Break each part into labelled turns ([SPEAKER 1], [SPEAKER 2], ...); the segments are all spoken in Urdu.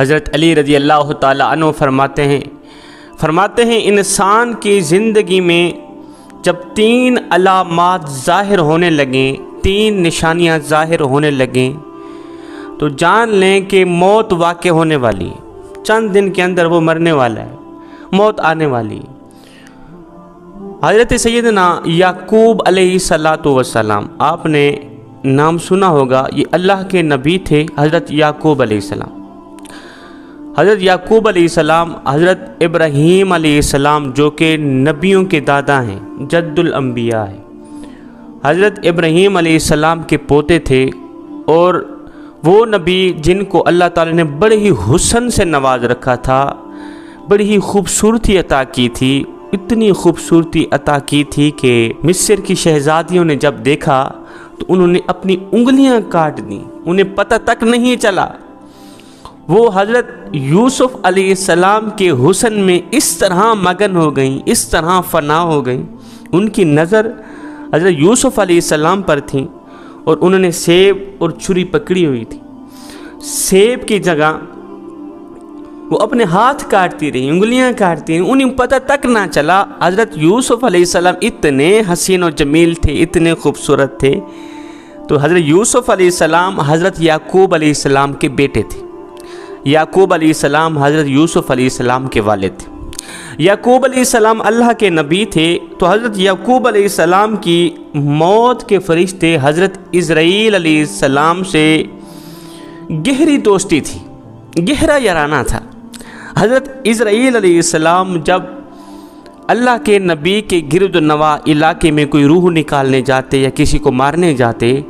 [SPEAKER 1] حضرت علی رضی اللہ تعالیٰ عنہ فرماتے ہیں انسان کی زندگی میں جب 3 علامات ظاہر ہونے لگیں، 3 نشانیاں ظاہر ہونے لگیں تو جان لیں کہ موت واقع ہونے والی ہے، چند دن کے اندر وہ مرنے والا ہے، موت آنے والی ہے۔ حضرت سیدنا یعقوب علیہ السلام، آپ نے نام سنا ہوگا، یہ اللہ کے نبی تھے حضرت یعقوب علیہ السلام۔ حضرت یعقوب علیہ السلام حضرت ابراہیم علیہ السلام جو کہ نبیوں کے دادا ہیں، جد الانبیاء ہیں، حضرت ابراہیم علیہ السلام کے پوتے تھے، اور وہ نبی جن کو اللہ تعالی نے بڑے ہی حسن سے نواز رکھا تھا، بڑی ہی خوبصورتی عطا کی تھی، اتنی خوبصورتی عطا کی تھی کہ مصر کی شہزادیوں نے جب دیکھا تو انہوں نے اپنی انگلیاں کاٹ دیں، انہیں پتہ تک نہیں چلا۔ وہ حضرت یوسف علیہ السلام کے حسن میں اس طرح مگن ہو گئیں، اس طرح فنا ہو گئیں، ان کی نظر حضرت یوسف علیہ السلام پر تھیں، اور انہوں نے سیب اور چھری پکڑی ہوئی تھی، سیب کی جگہ وہ اپنے ہاتھ کاٹتی رہی، انگلیاں کاٹتی رہی، انہیں پتہ تک نہ چلا۔ حضرت یوسف علیہ السلام اتنے حسین و جمیل تھے، اتنے خوبصورت تھے، تو حضرت یوسف علیہ السلام حضرت یعقوب علیہ السلام کے بیٹے تھے۔ یعقوب علیہ السلام حضرت یوسف علیہ السلام کے والد تھے۔ یعقوب علیہ السلام اللہ کے نبی تھے، تو حضرت یعقوب علیہ السلام کی موت کے فرشتے حضرت اسرائیل علیہ السلام سے گہری دوستی تھی، گہرا یارانہ تھا۔ حضرت اسرائیل علیہ السلام جب اللہ کے نبی کے گرد و نواح علاقے میں کوئی روح نکالنے جاتے یا کسی کو مارنے جاتے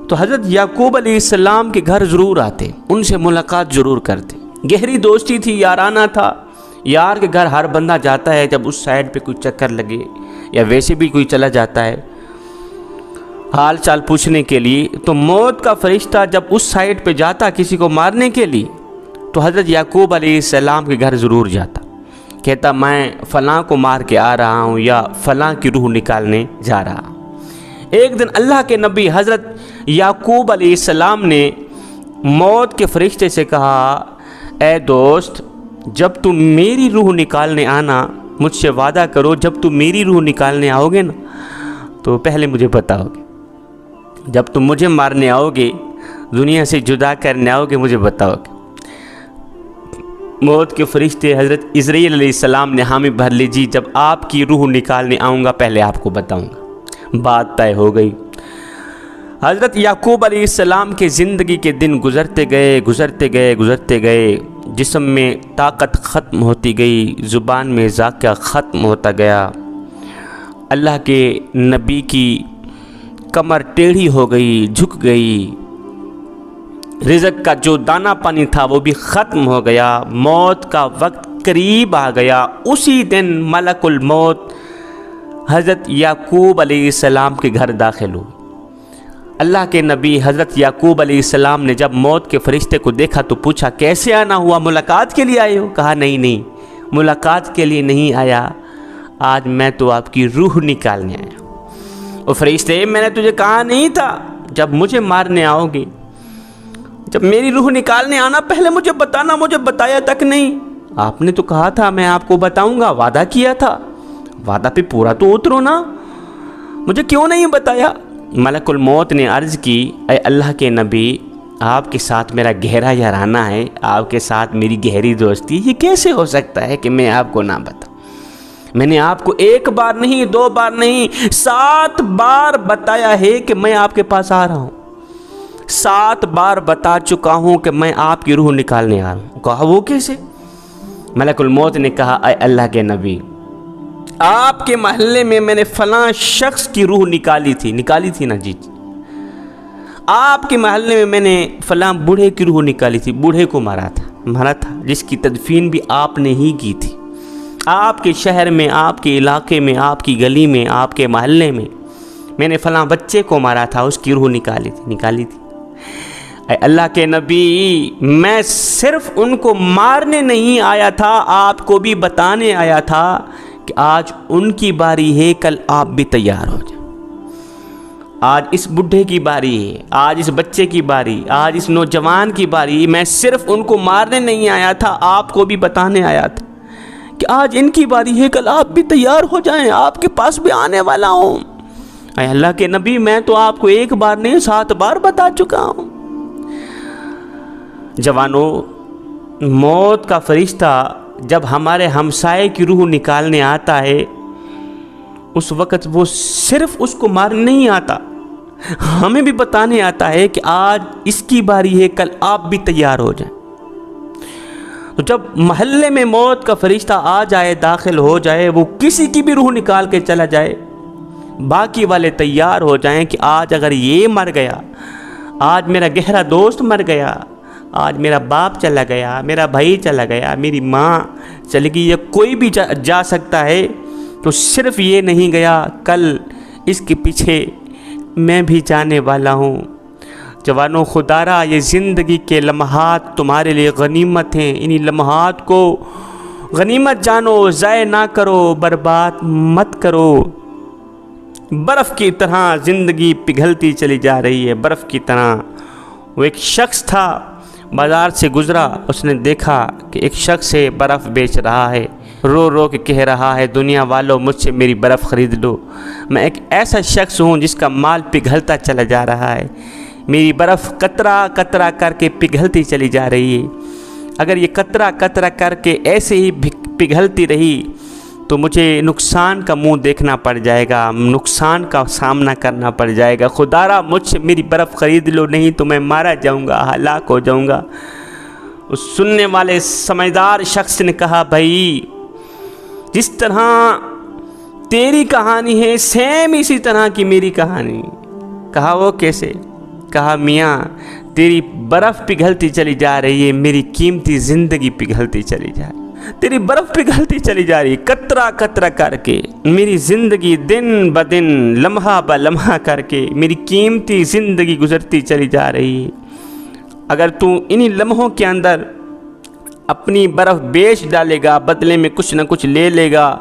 [SPEAKER 1] تو حضرت یعقوب علیہ السلام کے گھر ضرور آتے، ان سے ملاقات ضرور کرتے، گہری دوستی تھی، یارانہ تھا۔ یار کے گھر ہر بندہ جاتا ہے جب اس سائڈ پہ کوئی چکر لگے، یا ویسے بھی کوئی چلا جاتا ہے حال چال پوچھنے کے لیے، تو موت کا فرشتہ جب اس سائڈ پہ جاتا کسی کو مارنے کے لیے تو حضرت یعقوب علیہ السلام کے گھر ضرور جاتا، کہتا میں فلاں کو مار کے آ رہا ہوں یا فلاں کی روح نکالنے جا رہا ہوں۔ ایک دن اللہ کے نبی حضرت یعقوب علیہ السلام نے موت کے فرشتے سے کہا، اے دوست، جب تم میری روح نکالنے آنا، مجھ سے وعدہ کرو جب تم میری روح نکالنے آؤ گے نا تو پہلے مجھے بتاؤ گے، جب تم مجھے مارنے آؤ گے، دنیا سے جدا کرنے آؤ گے، مجھے بتاؤ گے۔ موت کے فرشتے حضرت اسرائیل علیہ السلام نے حامی بھر لی، جی جب آپ کی روح نکالنے آؤں گا پہلے آپ کو بتاؤں گا۔ بات طے ہو گئی۔ حضرت یعقوب علیہ السلام کے زندگی کے دن گزرتے گئے، جسم میں طاقت ختم ہوتی گئی، زبان میں ذائقہ ختم ہوتا گیا، اللہ کے نبی کی کمر ٹیڑھی ہو گئی، جھک گئی، رزق کا جو دانہ پانی تھا وہ بھی ختم ہو گیا، موت کا وقت قریب آ گیا۔ اسی دن ملک الموت حضرت یعقوب علیہ السلام کے گھر داخل ہوئے۔ اللہ کے نبی حضرت یعقوب علیہ السلام نے جب موت کے فرشتے کو دیکھا تو پوچھا، کیسے آنا ہوا، ملاقات کے لیے آئے ہو؟ کہا نہیں، ملاقات کے لیے نہیں آیا، آج میں تو آپ کی روح نکالنے آیا۔ اور فرشتے، میں نے تجھے کہا نہیں تھا جب مجھے مارنے آؤ گے، جب میری روح نکالنے آنا پہلے مجھے بتانا، مجھے بتایا تک نہیں۔ آپ نے تو کہا تھا میں آپ کو بتاؤں گا، وعدہ کیا تھا، وعدہ پہ پورا تو اترو نا، مجھے کیوں نہیں بتایا؟ ملک الموت نے عرض کی، اے اللہ کے نبی، آپ کے ساتھ میرا گہرا یارانہ ہے، آپ کے ساتھ میری گہری دوستی، یہ کیسے ہو سکتا ہے کہ میں آپ کو نہ بتاؤں؟ میں نے آپ کو 1 بار نہیں، 2 بار نہیں، 7 بار بتایا ہے کہ میں آپ کے پاس آ رہا ہوں، 7 بار بتا چکا ہوں کہ میں آپ کی روح نکالنے آ رہا ہوں۔ کہا وہ کیسے؟ ملک الموت نے کہا، اے اللہ کے نبی، آپ کے محلے میں نے فلاں شخص کی روح نکالی تھی نا، جی آپ کے محلے میں نے فلاں بوڑھے کی روح نکالی تھی، بوڑھے کو مارا تھا، جس کی تدفین بھی آپ نے ہی کی تھی، آپ کے شہر میں، آپ کے علاقے میں، آپ کی گلی میں، آپ کے محلے میں نے فلاں بچے کو مارا تھا، اس کی روح نکالی تھی۔ اے اللہ کے نبی، میں صرف ان کو مارنے نہیں آیا تھا، آپ کو بھی بتانے آیا تھا کہ آج ان کی باری ہے، کل آپ بھی تیار ہو جائیں۔ آج اس بڈھے کی باری ہے، آج اس بچے کی باری، آج اس نوجوان کی باری۔ میں صرف ان کو مارنے نہیں آیا تھا، آپ کو بھی بتانے آیا تھا کہ آج ان کی باری ہے، کل آپ بھی تیار ہو جائیں، آپ کے پاس بھی آنے والا ہوں۔ اے اللہ کے نبی، میں تو آپ کو ایک بار نہیں 7 بار بتا چکا ہوں۔ جوانوں، موت کا فرشتہ جب ہمارے ہمسائے کی روح نکالنے آتا ہے، اس وقت وہ صرف اس کو مارنے نہیں آتا، ہمیں بھی بتانے آتا ہے کہ آج اس کی باری ہے، کل آپ بھی تیار ہو جائیں۔ تو جب محلے میں موت کا فرشتہ آ جائے، داخل ہو جائے، وہ کسی کی بھی روح نکال کے چلا جائے، باقی والے تیار ہو جائیں کہ آج اگر یہ مر گیا، آج میرا گہرا دوست مر گیا، آج میرا باپ چلا گیا، میرا بھائی چلا گیا، میری ماں چلی گئی، یا کوئی بھی جا سکتا ہے، تو صرف یہ نہیں گیا، کل اس کے پیچھے میں بھی جانے والا ہوں۔ جوانوں، خدا را یہ زندگی کے لمحات تمہارے لیے غنیمت ہیں، انہی لمحات کو غنیمت جانو، ضائع نہ کرو، برباد مت کرو۔ برف کی طرح زندگی پگھلتی چلی جا رہی ہے، برف کی طرح۔ وہ ایک شخص تھا، بازار سے گزرا، اس نے دیکھا کہ ایک شخص ہے برف بیچ رہا ہے، رو رو کے کہہ رہا ہے، دنیا والوں مجھ سے میری برف خرید لو، میں ایک ایسا شخص ہوں جس کا مال پگھلتا چلا جا رہا ہے، میری برف قطرہ قطرہ کر کے پگھلتی چلی جا رہی ہے، اگر یہ قطرہ قطرہ کر کے ایسے ہی پگھلتی رہی تو مجھے نقصان کا منہ دیکھنا پڑ جائے گا، نقصان کا سامنا کرنا پڑ جائے گا، خدا را مجھ سے میری برف خرید لو، نہیں تو میں مارا جاؤں گا، ہلاک ہو جاؤں گا۔ اس سننے والے سمجھدار شخص نے کہا، بھائی جس طرح تیری کہانی ہے سیم اسی طرح کی میری کہانی۔ کہا وہ کیسے؟ کہا میاں تیری برف پگھلتی چلی جا رہی ہے، میری قیمتی زندگی پگھلتی چلی جا رہی ہے، تیری برف پگھلتی چلی جا رہی ہے، قطرہ قطرہ کر کے میری زندگی دن بدن لمحہ بلمحہ کر کے میری قیمتی زندگی گزرتی چلی جا رہی ہے۔ اگر تو انہی لمحوں کے اندر اپنی برف بیچ ڈالے گا، بدلے میں کچھ نہ کچھ لے لے گا،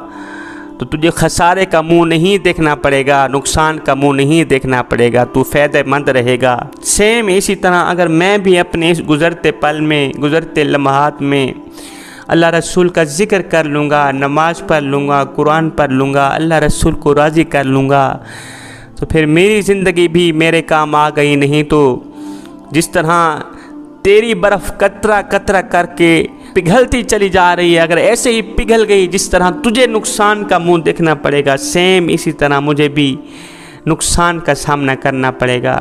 [SPEAKER 1] تو تجھے خسارے کا منہ نہیں دیکھنا پڑے گا، نقصان کا منہ نہیں دیکھنا پڑے گا، تو فائدہ مند رہے گا۔ سیم اسی طرح اگر میں بھی اپنے اس گزرتے پل میں، گزرتے لمحات میں اللہ رسول کا ذکر کر لوں گا، نماز پڑھ لوں گا، قرآن پڑھ لوں گا، اللہ رسول کو راضی کر لوں گا، تو پھر میری زندگی بھی میرے کام آ گئی۔ نہیں تو جس طرح تیری برف قطرہ قطرہ کر کے پگھلتی چلی جا رہی ہے، اگر ایسے ہی پگھل گئی جس طرح تجھے نقصان کا منہ دیکھنا پڑے گا، سیم اسی طرح مجھے بھی نقصان کا سامنا کرنا پڑے گا۔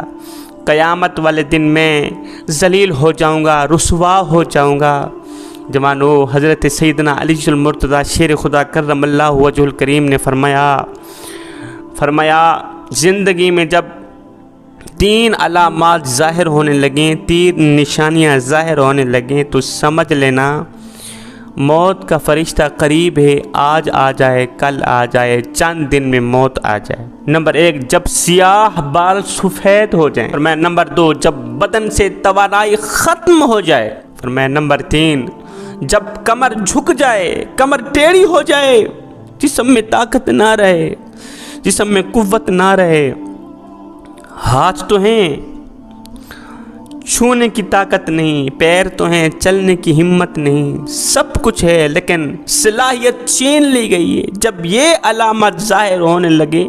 [SPEAKER 1] قیامت والے دن میں ذلیل ہو جاؤں گا، رسوا ہو جاؤں گا۔ جوانو، حضرت سیدنا علی المرتضیٰ شیر خدا کرم اللہ وجہ الکریم نے فرمایا زندگی میں جب 3 علامات ظاہر ہونے لگیں، 3 نشانیاں ظاہر ہونے لگیں، تو سمجھ لینا موت کا فرشتہ قریب ہے، آج آ جائے، کل آ جائے، چند دن میں موت آ جائے۔ نمبر 1، جب سیاہ بال سفید ہو جائیں۔ فرمایا نمبر 2، جب بدن سے توانائی ختم ہو جائے۔ فرمایا نمبر 3، جب کمر جھک جائے، کمر ٹیڑھی ہو جائے، جسم میں طاقت نہ رہے، جسم میں قوت نہ رہے، ہاتھ تو ہیں چھونے کی طاقت نہیں، پیر تو ہیں چلنے کی ہمت نہیں، سب کچھ ہے لیکن صلاحیت چھین لی گئی ہے۔ جب یہ علامات ظاہر ہونے لگے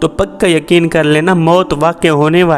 [SPEAKER 1] تو پکا یقین کر لینا موت واقع ہونے والی۔